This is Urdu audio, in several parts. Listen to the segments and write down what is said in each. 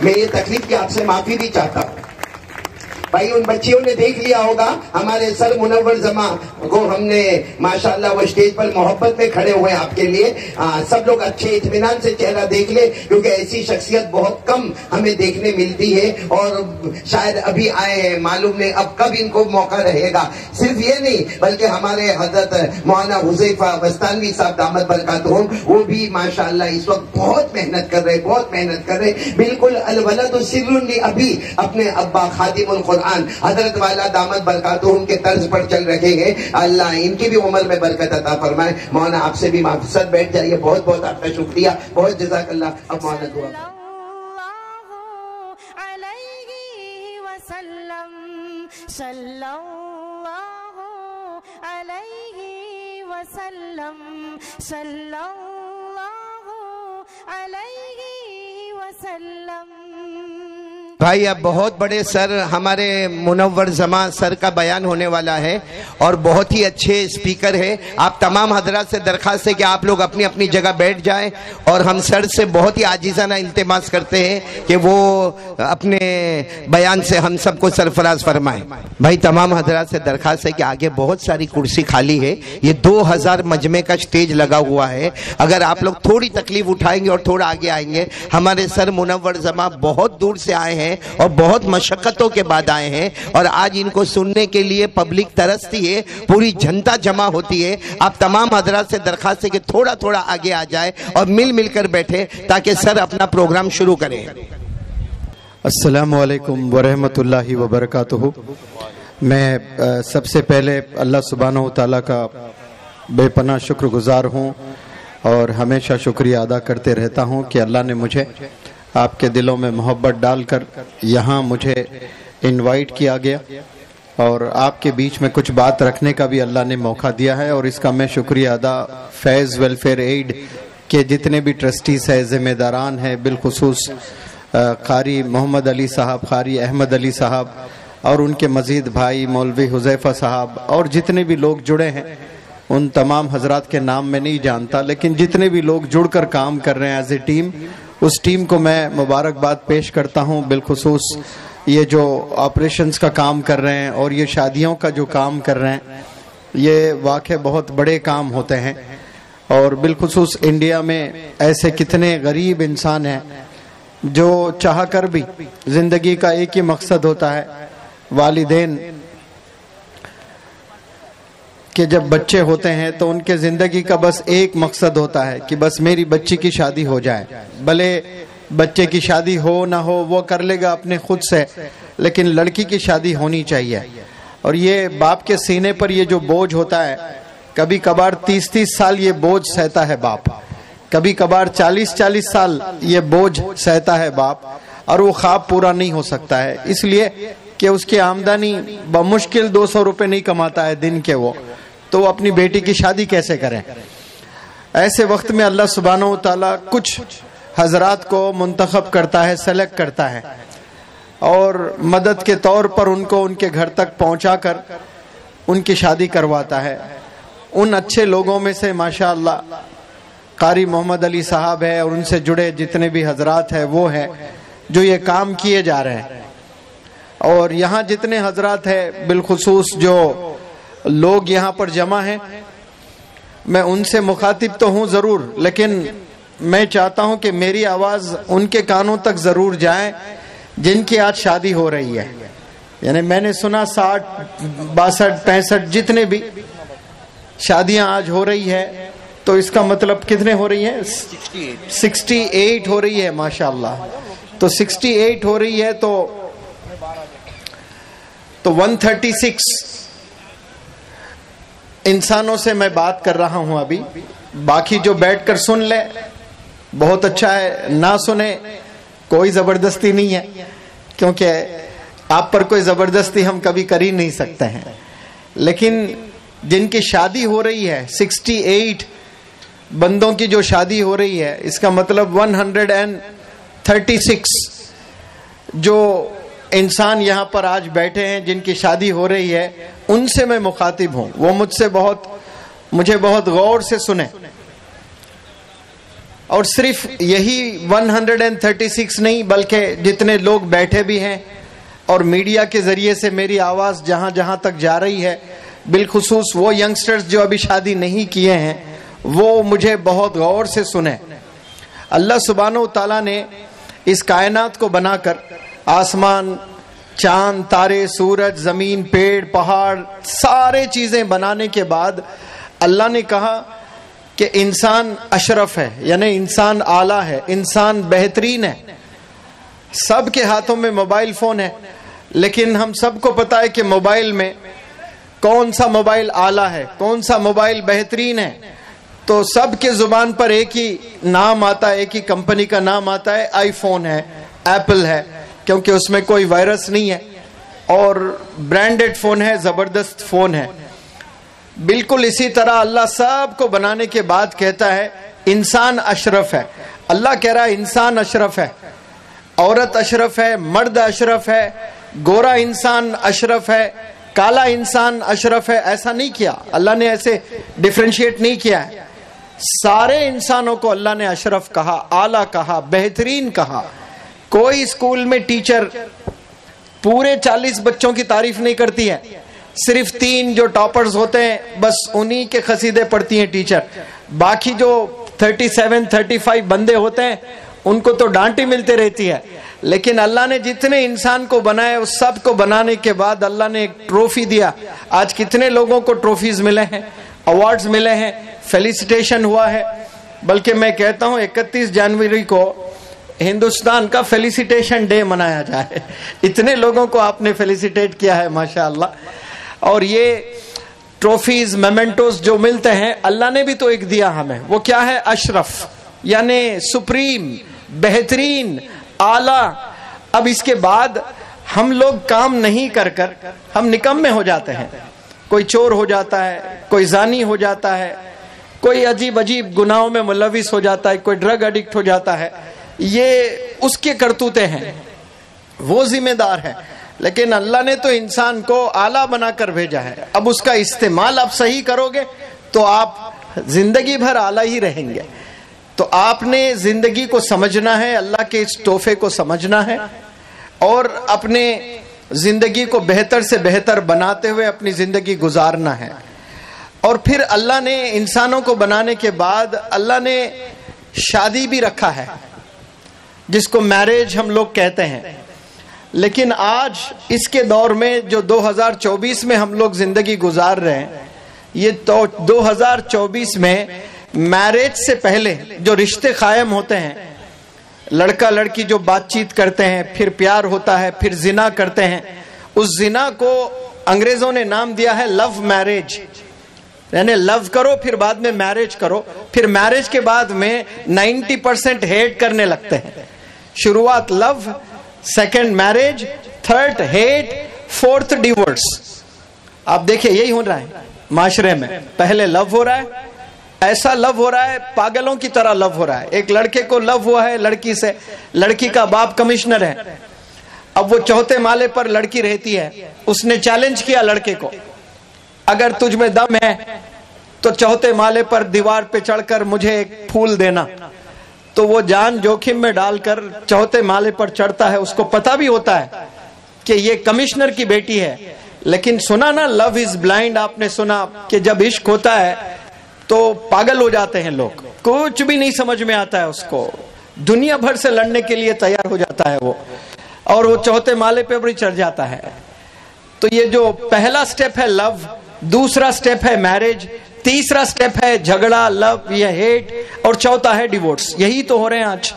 میں یہ تکلیف کی آپ سے معافی بھی چاہتا ہوں. بھائی ان بچیوں نے دیکھ لیا ہوگا ہمارے سر منور زماں کو ہم نے ماشاءاللہ وہ اسٹیج پر محبت میں کھڑے ہوئے آپ کے لیے. سب لوگ اچھے اطمینان سے چہرہ دیکھ لے کیونکہ ایسی شخصیت بہت کم ہمیں دیکھنے ملتی ہے اور شاید ابھی آئے ہیں, معلوم نہیں اب کب ان کو موقع رہے گا. صرف یہ نہیں بلکہ ہمارے حضرت مولانا حذیفہ بستانوی صاحب دامت برکاتہم وہ بھی ماشاءاللہ اس وقت بہت محنت کر رہے بالکل الولد سر ابھی اپنے ابا خادم القرآن حضرت والا دامت برکاتہم کے طرز پر چل رہے ہیں. اللہ ان کی بھی عمر میں برکت عطا فرمائے. مولانا آپ سے بھی معذرت, بیٹھ جائیے. بہت بہت آپ کا شکریہ, بہت جزاک اللہ. اب مولانا دعا بھائی. اب بہت بڑے سر ہمارے منور زماں سر کا بیان ہونے والا ہے اور بہت ہی اچھے اسپیکر ہے. آپ تمام حضرات سے درخواست ہے کہ آپ لوگ اپنی اپنی جگہ بیٹھ جائیں اور ہم سر سے بہت ہی عاجزانہ التماس کرتے ہیں کہ وہ اپنے بیان سے ہم سب کو سرفراز فرمائیں. بھائی تمام حضرات سے درخواست ہے کہ آگے بہت ساری کرسی خالی ہے. یہ 2000 مجمع کا سٹیج لگا ہوا ہے. اگر آپ لوگ تھوڑی تکلیف اٹھائیں گے اور تھوڑا آگے آئیں گے. ہمارے سر منور زماں بہت دور سے آئے ہیں اور بہت مشقتوں کے بعد آئے ہیں اور آج ان کو سننے کے لیے پبلک ترستی ہے, پوری جنتا جمع ہوتی ہے. آپ تمام حضرات سے درخواست ہے کہ تھوڑا تھوڑا آگے آ جائے اور مل مل کر بیٹھے تاکہ سر اپنا پروگرام شروع کریں. السلام علیکم ورحمۃ اللہ وبرکاتہ. میں سب سے پہلے اللہ سبحانہ و تعالیٰ کا بے پناہ شکر گزار ہوں اور ہمیشہ شکریہ ادا کرتے رہتا ہوں کہ اللہ نے مجھے آپ کے دلوں میں محبت ڈال کر یہاں مجھے انوائٹ کیا گیا اور آپ کے بیچ میں کچھ بات رکھنے کا بھی اللہ نے موقع دیا ہے. اور اس کا میں شکریہ ادا فیض ویلفیئر ایڈ کے جتنے بھی ٹرسٹیز ہیں, ذمہ داران ہیں, بالخصوص قاری محمد علی صاحب, قاری احمد علی صاحب اور ان کے مزید بھائی مولوی حذیفہ صاحب اور جتنے بھی لوگ جڑے ہیں. ان تمام حضرات کے نام میں نہیں جانتا لیکن جتنے بھی لوگ جڑ کر کام کر رہے ہیں ایز اے ٹیم, اس ٹیم کو میں مبارکباد پیش کرتا ہوں. بالخصوص یہ جو آپریشنز کا کام کر رہے ہیں اور یہ شادیوں کا جو کام کر رہے ہیں, یہ واقع بہت بڑے کام ہوتے ہیں. اور بالخصوص انڈیا میں ایسے کتنے غریب انسان ہیں جو چاہ کر بھی زندگی کا ایک ہی مقصد ہوتا ہے, والدین کہ جب بچے ہوتے ہیں تو ان کے زندگی کا بس ایک مقصد ہوتا ہے کہ بس میری بچی کی شادی ہو جائے. بھلے بچے کی شادی ہو نہ ہو وہ کر لے گا اپنے خود سے, لیکن لڑکی کی شادی ہونی چاہیے. اور یہ باپ کے سینے پر یہ جو بوجھ ہوتا ہے, کبھی کبھار 30 سال یہ بوجھ سہتا ہے باپ, کبھی کبھار 40 سال یہ بوجھ سہتا ہے باپ, اور وہ خواب پورا نہیں ہو سکتا ہے اس لیے کہ اس کی آمدنی بمشکل 200 روپے نہیں کماتا ہے دن کے, تو وہ اپنی بیٹی کی شادی کیسے کریں. ایسے وقت میں اللہ سبحانہ و تعالیٰ کچھ حضرات کو منتخب کرتا ہے, سلیکٹ کرتا ہے اور مدد کے طور پر ان کو ان کے گھر تک پہنچا کر ان کی شادی کرواتا ہے. ان اچھے لوگوں میں سے ماشاءاللہ قاری محمد علی صاحب ہے اور ان سے جڑے جتنے بھی حضرات ہیں وہ ہیں جو یہ کام کیے جا رہے ہیں. اور یہاں جتنے حضرات ہیں بالخصوص جو لوگ یہاں پر جمع ہیں, میں ان سے مخاطب تو ہوں ضرور, لیکن میں چاہتا ہوں کہ میری آواز ان کے کانوں تک ضرور جائے جن کی آج شادی ہو رہی ہے. یعنی میں نے سنا 60 62 65 جتنے بھی شادیاں آج ہو رہی ہے, تو اس کا مطلب کتنے ہو رہی ہیں؟ 68 ہو رہی ہے ماشاءاللہ. تو 68 ہو رہی ہے تو 136 انسانوں سے میں بات کر رہا ہوں ابھی. باقی جو بیٹھ کر سن لے بہت اچھا ہے, نہ سنے کوئی زبردستی نہیں ہے, کیونکہ آپ پر کوئی زبردستی ہم کبھی کر ہی نہیں سکتے ہیں. لیکن جن کی شادی ہو رہی ہے 68 بندوں کی جو شادی ہو رہی ہے, اس کا مطلب 136 جو انسان یہاں پر آج بیٹھے ہیں جن کی شادی ہو رہی ہے, ان سے میں مخاطب ہوں. وہ مجھے بہت غور سے سنیں. اور صرف یہی 136 نہیں بلکہ جتنے لوگ بیٹھے بھی ہیں اور میڈیا کے ذریعے سے میری آواز جہاں جہاں تک جا رہی ہے، بالخصوص وہ ینگسٹرز جو ابھی شادی نہیں کیے ہیں، وہ مجھے بہت غور سے سنیں۔ اللہ سبحانہ و تعالیٰ نے اس کائنات کو بنا کر آسمان، چاند، تارے، سورج، زمین، پیڑ، پہاڑ، سارے چیزیں بنانے کے بعد اللہ نے کہا کہ انسان اشرف ہے، یعنی انسان اعلیٰ ہے، انسان بہترین ہے۔ سب کے ہاتھوں میں موبائل فون ہے، لیکن ہم سب کو پتا ہے کہ موبائل میں کون سا موبائل اعلیٰ ہے، کون سا موبائل بہترین ہے۔ تو سب کے زبان پر ایک ہی نام آتا ہے، ایک ہی کمپنی کا نام آتا ہے، آئی فون ہے، ایپل ہے، کیونکہ اس میں کوئی وائرس نہیں ہے اور برانڈڈ فون ہے، زبردست فون ہے۔ بالکل اسی طرح اللہ سب کو بنانے کے بعد کہتا ہے انسان اشرف ہے۔ اللہ کہہ رہا ہے انسان اشرف ہے، عورت اشرف ہے، مرد اشرف ہے، گورا انسان اشرف ہے، کالا انسان اشرف ہے۔ ایسا نہیں کیا اللہ نے، ایسے ڈیفرینشیٹ نہیں کیا ہے۔ سارے انسانوں کو اللہ نے اشرف کہا، اعلیٰ کہا، بہترین کہا۔ کوئی اسکول میں ٹیچر پورے 40 بچوں کی تعریف نہیں کرتی ہے، صرف 3 جو ٹاپرز ہوتے ہیں بس انہی کے قصیدے پڑھتی ہیں ٹیچر، باقی جو 37-35 بندے ہوتے ہیں ان کو تو ڈانٹ ہی ملتے رہتی ہے۔ لیکن اللہ نے جتنے انسان کو بنائے اس سب کو بنانے کے بعد اللہ نے ایک ٹرافی دیا۔ آج کتنے لوگوں کو ٹرافیز ملے ہیں، ایوارڈز ملے ہیں، فیلیسیٹیشن ہوا ہے۔ بلکہ میں کہتا ہوں 31 جنوری کو ہندوستان کا فیلیسیٹیشن ڈے منایا جائے، اتنے لوگوں کو آپ نے فیلیسیٹیٹ کیا ہے ماشاءاللہ۔ اور یہ ٹرافیز، میمنٹوز جو ملتے ہیں اللہ نے بھی تو ایک دیا ہمیں، وہ کیا ہے؟ اشرف، یعنی سپریم، بہترین، اعلیٰ۔ اب اس کے بعد ہم لوگ کام نہیں کر کر ہم نکمے ہو جاتے ہیں۔ کوئی چور ہو جاتا ہے، کوئی زانی ہو جاتا ہے، کوئی عجیب عجیب گناہوں میں ملوث ہو جاتا ہے، کوئی ڈرگ ایڈکٹ ہو جاتا ہے۔ یہ اس کے کرتوتے ہیں، وہ ذمہ دار ہے۔ لیکن اللہ نے تو انسان کو اعلیٰ بنا کر بھیجا ہے۔ اب اس کا استعمال آپ صحیح کرو گے تو آپ زندگی بھر اعلیٰ ہی رہیں گے۔ تو آپ نے زندگی کو سمجھنا ہے، اللہ کے اس تحفے کو سمجھنا ہے اور اپنے زندگی کو بہتر سے بہتر بناتے ہوئے اپنی زندگی گزارنا ہے۔ اور پھر اللہ نے انسانوں کو بنانے کے بعد اللہ نے شادی بھی رکھا ہے، جس کو میرج ہم لوگ کہتے ہیں۔ لیکن آج اس کے دور میں جو 2024 میں ہم لوگ زندگی گزار رہے ہیں، یہ تو 2024 میں میرج سے پہلے جو رشتے قائم ہوتے ہیں، لڑکا لڑکی جو بات چیت کرتے ہیں، پھر پیار ہوتا ہے، پھر زنا کرتے ہیں، اس زنا کو انگریزوں نے نام دیا ہے لو میرج، یعنی لو کرو پھر بعد میں میرج کرو، پھر میرج کے بعد میں 90% ہیٹ کرنے لگتے ہیں۔ شروعات love, second marriage, third hate, fourth divorce. آپ دیکھیں یہی ہو رہا ہے معاشرے میں، پہلے لو ہو رہا ہے، ایسا لو ہو رہا ہے پاگلوں کی طرح لو ہو رہا ہے۔ ایک لڑکے کو لو ہوا ہے لڑکی سے، لڑکی کا باپ کمشنر ہے، اب وہ چوتھے مالے پر لڑکی رہتی ہے، اس نے چیلنج کیا لڑکے کو، اگر تجھ میں دم ہے تو چوتھے مالے پر دیوار پہ چڑھ کر مجھے ایک پھول دینا۔ تو وہ جان جوخم میں ڈال کر چوتھے مالے پر چڑھتا ہے، اس کو پتا بھی ہوتا ہے کہ یہ کمشنر کی بیٹی ہے، لیکن سنا نا لو از بلائنڈ، آپ نے سنا کہ جب عشق ہوتا ہے تو پاگل ہو جاتے ہیں لوگ، کچھ بھی نہیں سمجھ میں آتا ہے اس کو، دنیا بھر سے لڑنے کے لیے تیار ہو جاتا ہے وہ، اور وہ چوتھے مالے پہ بھی چڑھ جاتا ہے۔ تو یہ جو پہلا سٹیپ ہے لو، دوسرا سٹیپ ہے میرج، تیسرا سٹیپ ہے جھگڑا، لو یا ہیٹ، اور چوتھا ہے ڈیورس۔ یہی تو ہو رہے ہیں آج۔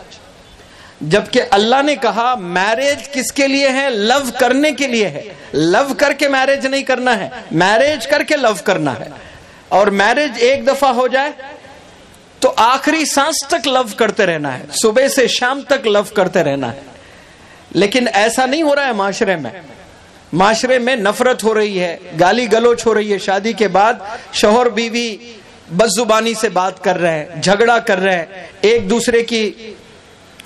جبکہ اللہ نے کہا میرج کس کے لیے ہے؟ لو کرنے کے لیے ہے۔ لو کر کے میرج نہیں کرنا ہے، میرج کر کے لو کرنا ہے۔ اور میرج ایک دفعہ ہو جائے تو آخری سانس تک لو کرتے رہنا ہے، صبح سے شام تک لو کرتے رہنا ہے۔ لیکن ایسا نہیں ہو رہا ہے معاشرے میں۔ معاشرے میں نفرت ہو رہی ہے، گالی گلوچ ہو رہی ہے، شادی کے بعد شوہر بیوی بد زبانی سے بات کر رہے ہیں، جھگڑا کر رہے ہیں، ایک دوسرے کی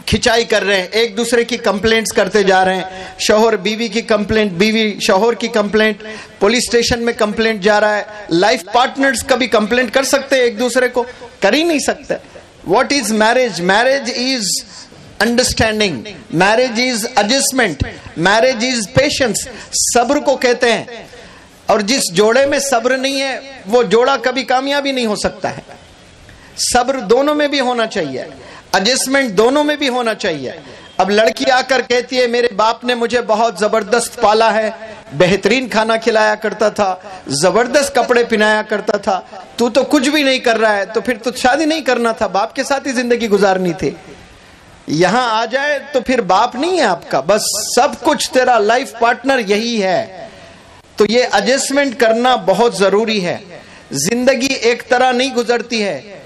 کھچائی کر رہے ہیں، ایک دوسرے کی کمپلینٹس کرتے جا رہے ہیں، شوہر بیوی کی کمپلینٹ، بیوی شوہر کی کمپلینٹ، پولیس اسٹیشن میں کمپلینٹ جا رہا ہے۔ لائف پارٹنرز کبھی کمپلینٹ کر سکتے ایک دوسرے کو؟ کر ہی نہیں سکتے۔ What is marriage? Marriage is understanding. Marriage is adjustment. Marriage is patience. صبر کو کہتے ہیں. اور جس جوڑے میں صبر نہیں ہے وہ جوڑا کبھی کامیابی نہیں ہو سکتا ہے. صبر دونوں میں بھی ہونا چاہیے, ایڈجسٹمنٹ دونوں میں بھی ہونا چاہیے. اب لڑکی آ کر کہتی ہے میرے باپ نے مجھے بہت زبردست پالا ہے, بہترین کھانا کھلایا کرتا تھا, زبردست کپڑے پہنایا کرتا تھا, تو کچھ بھی نہیں کر رہا ہے, تو پھر تو شادی نہیں کرنا تھا, باپ کے ساتھ ہی زندگی گزارنی تھی. یہاں آ جائے تو پھر باپ نہیں ہے آپ کا, بس سب کچھ تیرا لائف پارٹنر یہی ہے. تو یہ ایڈجسٹمنٹ کرنا بہت ضروری ہے. زندگی ایک طرح نہیں گزرتی ہے.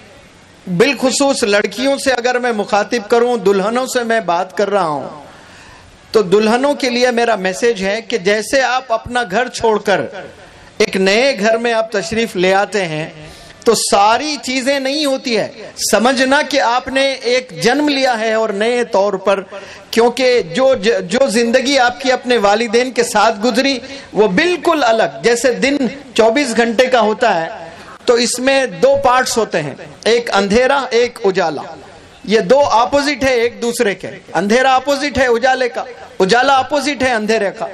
بالخصوص لڑکیوں سے اگر میں مخاطب کروں, دلہنوں سے میں بات کر رہا ہوں, تو دلہنوں کے لیے میرا میسج ہے کہ جیسے آپ اپنا گھر چھوڑ کر ایک نئے گھر میں آپ تشریف لے آتے ہیں تو ساری چیزیں نہیں ہوتی ہے. سمجھنا کہ آپ نے ایک جنم لیا ہے اور نئے طور پر, کیونکہ جو زندگی آپ کی اپنے والدین کے ساتھ گزری وہ بالکل الگ. جیسے دن 24 گھنٹے کا ہوتا ہے تو اس میں 2 پارٹس ہوتے ہیں, ایک اندھیرا ایک اجالا. یہ 2 اپوزٹ ہے ایک دوسرے کے. اندھیرا اپوزٹ ہے اجالے کا, اجالا اپوزٹ ہے اندھیرے کا.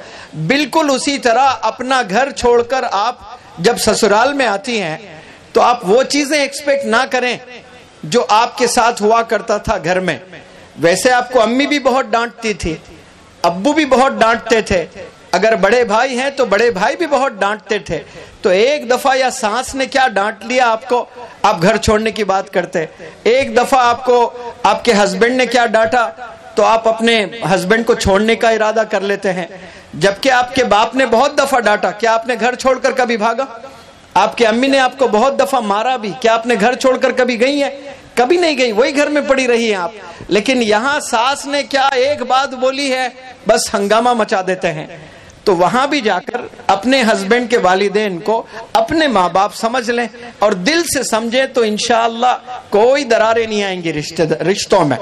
بالکل اسی طرح اپنا گھر چھوڑ کر آپ جب سسرال میں آتی ہیں تو آپ وہ چیزیں ایکسپیکٹ نہ کریں جو آپ کے ساتھ ہوا کرتا تھا گھر میں. ویسے آپ کو امی بھی بہت ڈانٹتی تھی, ابو بھی بہت ڈانٹتے تھے, اگر بڑے بھائی ہیں تو بڑے بھائی بھی بہت ڈانٹتے تھے. تو ایک دفعہ یا سانس نے کیا ڈانٹ لیا آپ کو, آپ گھر چھوڑنے کی بات کرتے. ایک دفعہ آپ کو آپ کے ہسبینڈ نے کیا ڈانٹا تو آپ اپنے ہسبینڈ کو چھوڑنے کا ارادہ کر لیتے ہیں. جبکہ آپ کے باپ نے بہت دفعہ ڈانٹا, کیا آپ نے گھر چھوڑ کر کبھی بھاگا؟ آپ کے امی نے آپ کو بہت دفعہ مارا بھی, کیا آپ نے گھر چھوڑ کر کبھی گئی ہیں؟ کبھی نہیں گئی, وہی گھر میں پڑی رہی ہیں آپ. لیکن یہاں ساس نے کیا ایک بات بولی ہے, بس ہنگامہ مچا دیتے ہیں. تو وہاں بھی جا کر اپنے ہسبینڈ کے والدین کو اپنے ماں باپ سمجھ لیں اور دل سے سمجھیں تو انشاءاللہ کوئی دراریں نہیں آئیں گی رشتوں میں.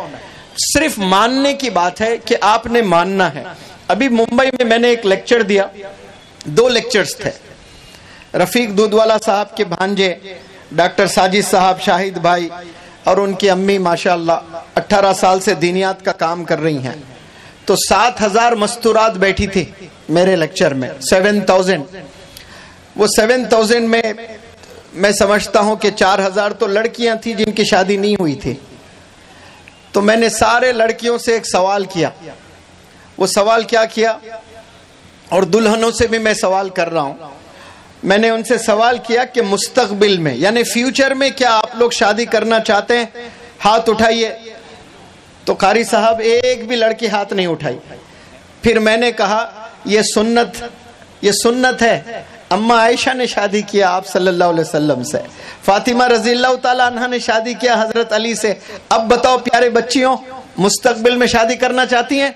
صرف ماننے کی بات ہے کہ آپ نے ماننا ہے. ابھی ممبئی میں میں نے ایک لیکچر دیا, 2 لیکچرز تھے. رفیق دودوالا صاحب کے بھانجے ڈاکٹر ساجد صاحب, شاہد بھائی اور ان کی امی ماشاءاللہ 18 سال سے دینیات کا کام کر رہی ہیں. تو 7000 مستورات بیٹھی تھی میرے لیکچر میں, 7000. وہ 7000 میں سمجھتا ہوں کہ 4000 تو لڑکیاں تھیں جن کی شادی نہیں ہوئی تھی. تو میں نے سارے لڑکیوں سے ایک سوال کیا. وہ سوال کیا کیا, اور دلہنوں سے بھی میں سوال کر رہا ہوں. میں نے ان سے سوال کیا کہ مستقبل میں یعنی فیوچر میں کیا آپ لوگ شادی کرنا چاہتے ہیں؟ ہاتھ اٹھائیے. تو قاری صاحب ایک بھی لڑکی ہاتھ نہیں اٹھائی. پھر میں نے کہا یہ سنت ہے. اما عائشہ نے شادی کیا آپ صلی اللہ علیہ وسلم سے, فاطمہ رضی اللہ تعالیٰ عنہ نے شادی کیا حضرت علی سے. اب بتاؤ پیارے بچیوں, مستقبل میں شادی کرنا چاہتی ہیں؟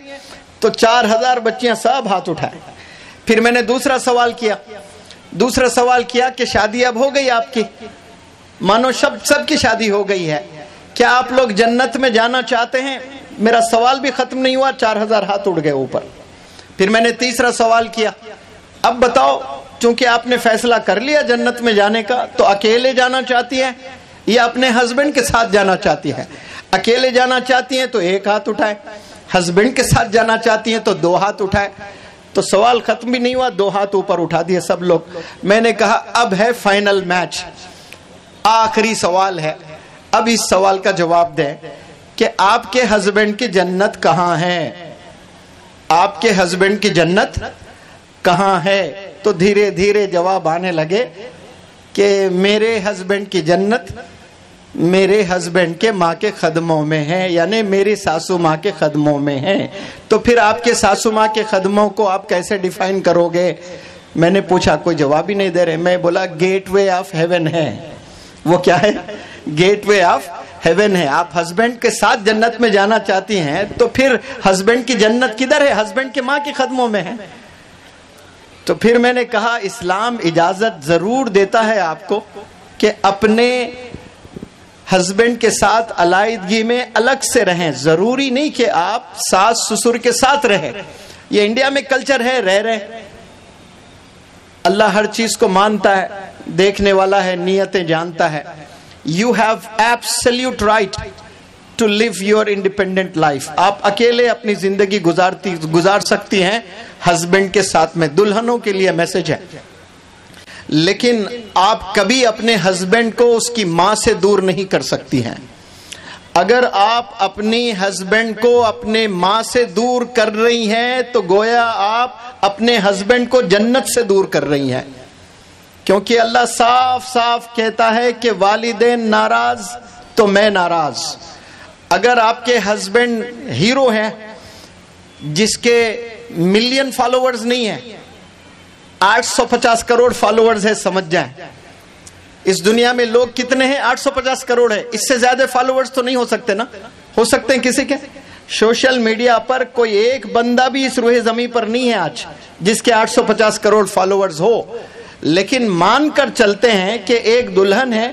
تو 4000 بچیاں سب ہاتھ اٹھائیں. پھر میں نے دوسرا سوال کیا کہ شادی اب ہو گئی آپ کی, مانو سب کی شادی ہو گئی ہے, کیا آپ لوگ جنت میں جانا چاہتے ہیں؟ میرا سوال بھی ختم نہیں ہوا, 4000 ہاتھ اٹھ گئے اوپر. پھر میں نے تیسرا سوال کیا, اب بتاؤ چونکہ آپ نے فیصلہ کر لیا جنت میں جانے کا, تو اکیلے جانا چاہتی ہیں یا اپنے ہسبینڈ کے ساتھ جانا چاہتی ہیں؟ اکیلے جانا چاہتی ہیں تو 1 ہاتھ اٹھائے, ہسبینڈ کے ساتھ جانا چاہتی ہیں تو 2 ہاتھ اٹھائے. تو سوال ختم بھی نہیں ہوا, 2 ہاتھ اوپر اٹھا دیے سب لوگ. میں نے کہا اب ہے فائنل میچ, آخری سوال ہے, اب اس سوال کا جواب دیں کہ آپ کے ہسبینڈ کی جنت کہاں ہے؟ آپ کے ہسبینڈ کی جنت کہاں ہے؟ تو دھیرے دھیرے جواب آنے لگے کہ میرے ہسبینڈ کی جنت میرے ہسبینڈ کے ماں کے قدموں میں ہے, یعنی میری ساسو ماں کے قدموں میں ہے. تو پھر آپ کے ساسو ماں کے قدموں کو آپ کیسے ڈیفائن کرو گے؟ میں نے پوچھا, کوئی جواب ہی نہیں دے رہے. میں بولا گیٹ وے آف ہیون ہے. وہ کیا ہے؟ گیٹ وے آف ہیون ہے. آپ ہسبینڈ کے ساتھ جنت میں جانا چاہتی ہیں تو پھر ہسبینڈ کی جنت کدھر ہے؟ ہسبینڈ کے ماں کے قدموں میں ہے. تو پھر میں نے کہا اسلام اجازت ضرور دیتا ہے آپ کو کہ اپنے ہسبینڈ کے ساتھ علیحدگی میں الگ سے رہیں. ضروری نہیں کہ آپ ساس سسر کے ساتھ رہیں. یہ انڈیا میں کلچر ہے, رہ رہے. اللہ ہر چیز کو مانتا ہے, دیکھنے والا ہے, نیتیں جانتا ہے. You have absolute right to live your independent life. آپ اکیلے اپنی زندگی گزار سکتی ہیں ہسبینڈ کے ساتھ میں. دلہنوں کے لیے میسج ہے. لیکن آپ کبھی اپنے ہسبینڈ کو اس کی ماں سے دور نہیں کر سکتی ہیں. اگر آپ اپنی ہسبینڈ کو اپنے ماں سے دور کر رہی ہیں تو گویا آپ اپنے ہسبینڈ کو جنت سے دور کر رہی ہیں. کیونکہ اللہ صاف صاف کہتا ہے کہ والدین ناراض تو میں ناراض. اگر آپ کے ہسبینڈ ہیرو ہیں جس کے ملین فالوورز نہیں ہیں, 850 کروڑ فالوورز ہے, سمجھ جائیں اس دنیا میں لوگ کتنے ہیں؟ 850 کروڑ ہے. اس سے زیادہ فالوورز تو نہیں ہو سکتے نا؟ ہو سکتے ہیں کسی کے؟ سوشل میڈیا پر کوئی ایک بندہ بھی اس روح زمین پر نہیں ہے آج جس کے 850 کروڑ فالوورز ہو. لیکن مان کر چلتے ہیں کہ ایک دلہن ہے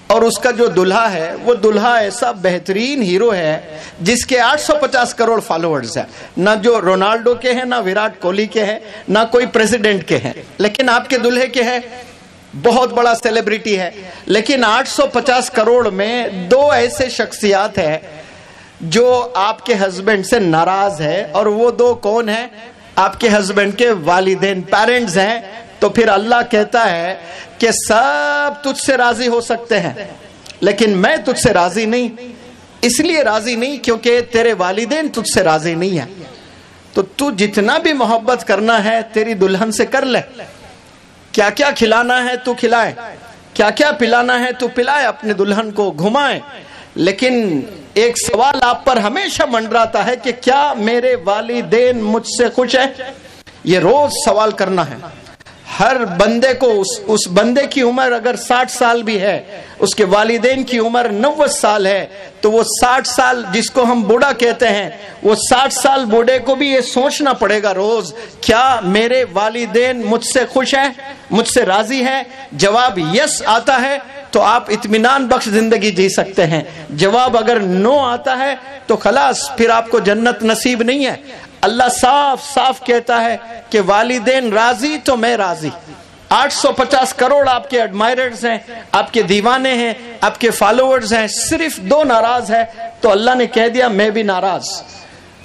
اور اس کا جو دلہا ہے وہ دلہا ایسا بہترین ہیرو ہے جس کے 850 کروڑ فالوورز ہیں. نہ جو رونالڈو کے ہیں, نہ وراٹ کوہلی کے ہیں, نہ کوئی پریزیڈنٹ کے ہیں. لیکن آپ کے دلہے کے ہیں, بہت بڑا سیلیبریٹی ہے. لیکن 850 کروڑ میں دو ایسے شخصیات ہیں جو آپ کے ہسبینڈ سے ناراض ہے, اور وہ دو کون ہیں؟ آپ کے ہسبینڈ کے والدین, پیرنٹس ہیں. تو پھر اللہ کہتا ہے کہ سب تجھ سے راضی ہو سکتے ہیں لیکن میں تجھ سے راضی نہیں. اس لیے راضی نہیں کیونکہ تیرے والدین تجھ سے راضی نہیں ہیں. تو تو جتنا بھی محبت کرنا ہے تیری دلہن سے کر لے. کیا کیا کھلانا ہے تو کھلائے, کیا کیا پلانا ہے تو پلائے, اپنے دلہن کو گھمائے. لیکن ایک سوال آپ پر ہمیشہ منڈراتا ہے کہ کیا میرے والدین مجھ سے خوش ہیں؟ یہ روز سوال کرنا ہے. ہر بندے کو اس بندے کی عمر اگر 60 سال بھی ہے, اس کے والدین کی عمر 90 سال ہے, تو وہ 60 سال جس کو ہم بوڑھا کہتے ہیں, وہ 60 سال بوڑھے کو بھی یہ سوچنا پڑے گا روز, کیا میرے والدین مجھ سے خوش ہیں, مجھ سے راضی ہیں؟ جواب یس آتا ہے تو آپ اطمینان بخش زندگی جی سکتے ہیں. جواب اگر نو آتا ہے تو خلاص پھر آپ کو جنت نصیب نہیں ہے. اللہ صاف صاف کہتا ہے کہ والدین راضی تو میں راضی. 850 کروڑ آپ کے ایڈمائررز ہیں, آپ کے دیوانے ہیں, آپ کے فالوورز ہیں, صرف دو ناراض ہے تو اللہ نے کہہ دیا میں بھی ناراض.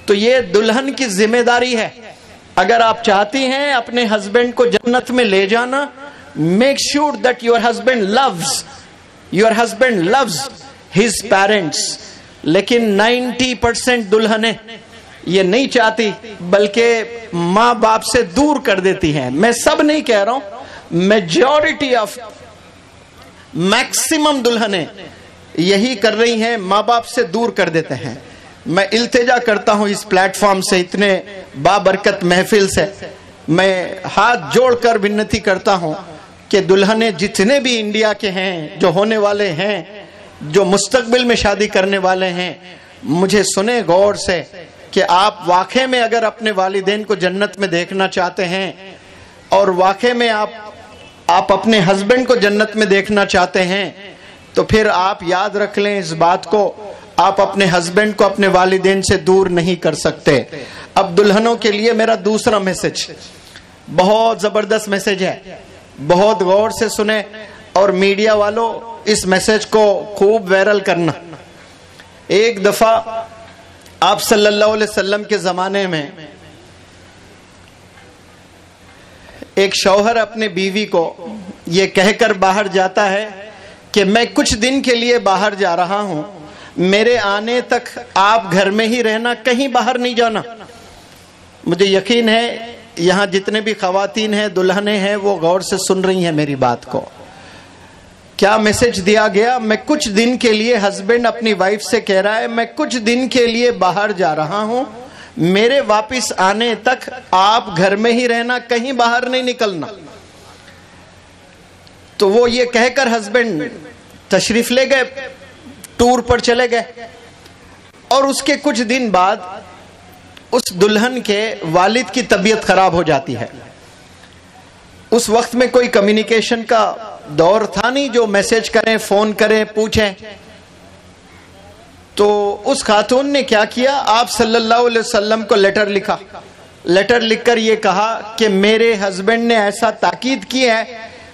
تو یہ دلہن کی ذمہ داری ہے. اگر آپ چاہتی ہیں اپنے ہسبینڈ کو جنت میں لے جانا, make sure that your husband loves his parents. لیکن 90% دلہنیں یہ نہیں چاہتی, بلکہ ماں باپ سے دور کر دیتی ہیں. میں سب نہیں کہہ رہا ہوں, میجورٹی آف میکسیمم دلہنیں یہی کر رہی ہیں, ماں باپ سے دور کر دیتے ہیں. میں التجا کرتا ہوں اس پلیٹ فارم سے, اتنے بابرکت محفل سے, میں ہاتھ جوڑ کر ونتی کرتا ہوں کہ دلہنیں جتنے بھی انڈیا کے ہیں, جو ہونے والے ہیں, جو مستقبل میں شادی کرنے والے ہیں, مجھے سنیں غور سے کہ آپ واقعے میں اگر اپنے والدین کو جنت میں دیکھنا چاہتے ہیں, اور واقعے میں آپ اپنے ہسبینڈ کو جنت میں دیکھنا چاہتے ہیں, تو پھر آپ یاد رکھ لیں اس بات کو, آپ اپنے ہسبینڈ کو اپنے والدین سے دور نہیں کر سکتے. اب دلہنوں کے لیے میرا دوسرا میسج بہت زبردست میسج ہے, بہت غور سے سنیں, اور میڈیا والوں اس میسج کو خوب وائرل کرنا. ایک دفعہ آپ صلی اللہ علیہ وسلم کے زمانے میں ایک شوہر اپنے بیوی کو یہ کہہ کر باہر جاتا ہے کہ میں کچھ دن کے لیے باہر جا رہا ہوں, میرے آنے تک آپ گھر میں ہی رہنا, کہیں باہر نہیں جانا. مجھے یقین ہے یہاں جتنے بھی خواتین ہیں, دلہنیں ہیں, وہ غور سے سن رہی ہیں میری بات کو. کیا میسج دیا گیا؟ میں کچھ دن کے لیے, ہسبینڈ اپنی وائف سے کہہ رہا ہے میں کچھ دن کے لیے باہر جا رہا ہوں, میرے واپس آنے تک آپ گھر میں ہی رہنا, کہیں باہر نہیں نکلنا. تو وہ یہ کہہ کر ہسبینڈ تشریف لے گئے, ٹور پر چلے گئے, اور اس کے کچھ دن بعد اس دلہن کے والد کی طبیعت خراب ہو جاتی ہے. اس وقت میں کوئی کمیونیکیشن کا دور تھا نہیں جو میسج کریں, فون کریں, پوچھیں. تو اس خاتون نے کیا کیا, آپ صلی اللہ علیہ وسلم کو لیٹر لکھا. لیٹر لکھ کر یہ کہا کہ میرے ہسبینڈ نے ایسا تاکید کی ہے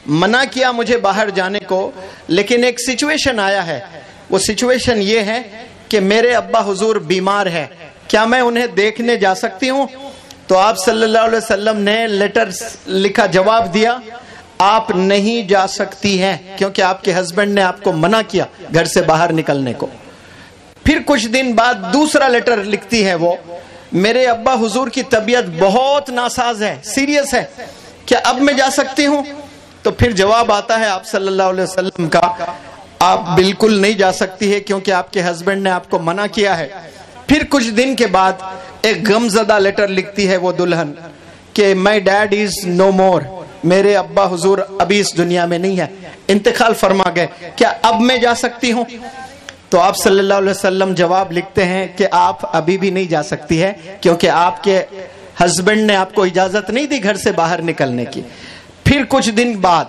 منع کیا مجھے باہر جانے کو، لیکن ایک سچویشن آیا ہے. وہ سچویشن یہ ہے کہ میرے ابا حضور بیمار ہے، کیا میں انہیں دیکھنے جا سکتی ہوں؟ تو آپ صلی اللہ علیہ وسلم نے لیٹر لکھا، جواب دیا آپ نہیں جا سکتی ہیں، کیونکہ آپ کے ہسبینڈ نے آپ کو منع کیا گھر سے باہر نکلنے کو. پھر کچھ دن بعد دوسرا لیٹر لکھتی ہے وہ، میرے ابا حضور کی طبیعت بہت ناساز ہے، سیریس ہے، کیا اب میں جا سکتی ہوں؟ تو پھر جواب آتا ہے آپ صلی اللہ علیہ وسلم کا، آپ بالکل نہیں جا سکتی ہے کیونکہ آپ کے ہسبینڈ نے آپ کو منع کیا ہے. پھر کچھ دن کے بعد ایک غمزدہ لیٹر لکھتی ہے وہ دلہن کہ مائی ڈیڈ از نو مور، میرے ابا حضور ابھی اس دنیا میں نہیں ہے، انتقال فرما گئے، کیا اب میں جا سکتی ہوں؟ تو آپ صلی اللہ علیہ وسلم جواب لکھتے ہیں کہ آپ ابھی بھی نہیں جا سکتی ہے، کیونکہ آپ کے ہسبینڈ نے آپ کو اجازت نہیں دی گھر سے باہر نکلنے کی. پھر کچھ دن بعد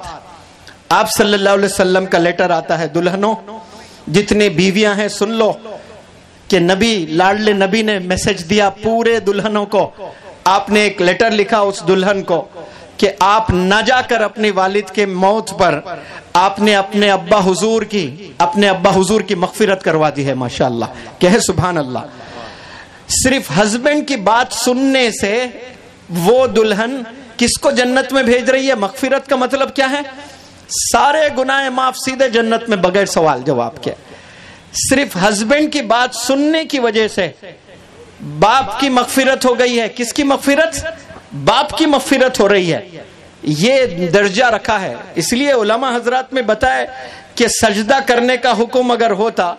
آپ صلی اللہ علیہ وسلم کا لیٹر آتا ہے، دلہنوں جتنے بیویاں ہیں سن لو کہ نبی، لاڈلے نبی نے میسج دیا پورے دلہنوں کو. آپ نے ایک لیٹر لکھا اس دلہن کو کہ آپ نہ جا کر اپنے والد کے موت پر آپ نے اپنے ابا حضور کی مغفرت کروا دی ہے. ماشاءاللہ، کہے سبحان اللہ. صرف ہسبینڈ کی بات سننے سے وہ دلہن کس کو جنت میں بھیج رہی ہے؟ مغفرت کا مطلب کیا ہے؟ سارے گناہ معاف، سیدھے جنت میں بغیر سوال جواب کے. صرف ہسبینڈ کی بات سننے کی وجہ سے باپ کی مغفرت ہو گئی ہے. کس کی مغفرت؟ باپ کی مغفرت ہو رہی ہے. یہ درجہ رکھا ہے. اس لیے علماء حضرات میں بتائے کہ سجدہ کرنے کا حکم اگر ہوتا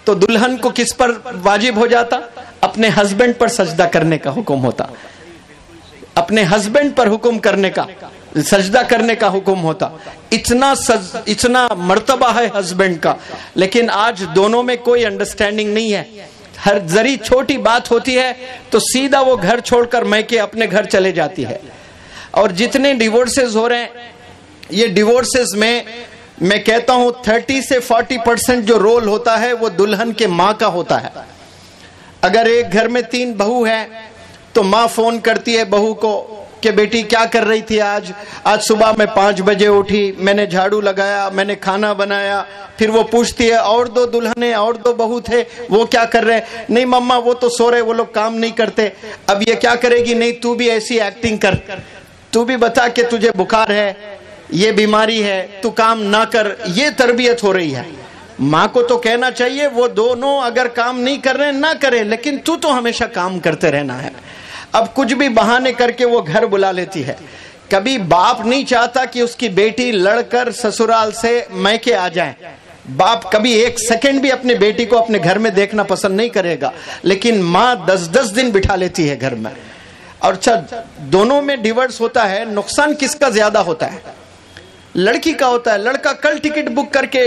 تو دلہن کو کس پر واجب ہو جاتا؟ اپنے ہسبینڈ پر سجدہ کرنے کا حکم ہوتا، اپنے ہسبینڈ پر حکم کرنے کا، سجدہ کرنے کا حکم ہوتا. اتنا مرتبہ ہے ہسبینڈ کا، لیکن آج دونوں میں کوئی انڈرسٹینڈنگ نہیں ہے. ہر ذری چھوٹی بات ہوتی ہے تو سیدھا وہ گھر چھوڑ کر میکے اپنے گھر چلے جاتی ہے. اور جتنے ڈیورسز ہو رہے ہیں، یہ ڈیورسز میں کہتا ہوں 30 سے 40% جو رول ہوتا ہے وہ دلہن کے ماں کا ہوتا ہے. اگر ایک گھر میں 3 بہو ہے تو ماں فون کرتی ہے بہو کو کہ بیٹی کیا کر رہی تھی آج صبح میں 5 بجے اٹھی، میں نے جھاڑو لگایا، میں نے کھانا بنایا. پھر وہ پوچھتی ہے اور 2 دلہنیں اور 2 بہو تھے وہ کیا کر رہے؟ نہیں مما وہ تو سو رہے، وہ لوگ کام نہیں کرتے. اب یہ کیا کرے گی؟ نہیں تو بھی ایسی ایکٹنگ کر، تو بھی بتا کہ تجھے بخار ہے، یہ بیماری ہے، تو کام نہ کر. یہ تربیت ہو رہی ہے. ماں کو تو کہنا چاہیے وہ دونوں اگر کام نہیں کر رہے نہ کرے، لیکن تو ہمیشہ کام کرتے رہنا ہے. اب کچھ بھی بہانے کر کے وہ گھر بلا لیتی ہے. کبھی باپ نہیں چاہتا کہ اس کی بیٹی لڑ کر سسرال سے میکے آ جائے. باپ کبھی 1 سیکنڈ بھی اپنے بیٹی کو اپنے گھر میں دیکھنا پسند نہیں کرے گا، لیکن ماں 10 دن بٹھا لیتی ہے گھر میں. اور دونوں میں ڈیورس ہوتا ہے. نقصان کس کا زیادہ ہوتا ہے؟ لڑکی کا ہوتا ہے. لڑکا کل ٹکٹ بک کر کے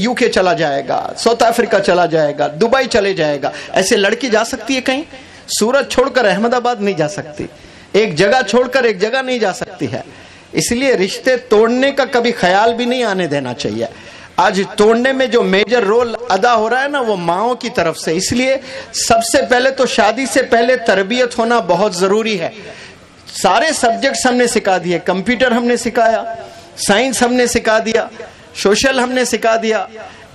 UK چلا جائے گا، ساؤتھ افریقہ چلا جائے گا، دبئی چلے جائے گا. ایسے لڑکی جا سکتی ہے کہیں؟ سورت چھوڑ کر احمد آباد نہیں جا سکتی، ایک جگہ چھوڑ کر ایک جگہ نہیں جا سکتی ہے. اس لیے رشتے توڑنے کا کبھی خیال بھی نہیں آنے دینا چاہیے. آج توڑنے میں جو میجر رول ادا ہو رہا ہے نا وہ ماؤں کی طرف سے. اس لیے سب سے پہلے تو شادی سے پہلے تربیت ہونا بہت ضروری ہے. سارے سبجیکٹس ہم نے سکھا دیے، کمپیوٹر ہم نے سکھایا، سائنس ہم نے سکھا دیا، سوشل ہم نے سکھا دیا،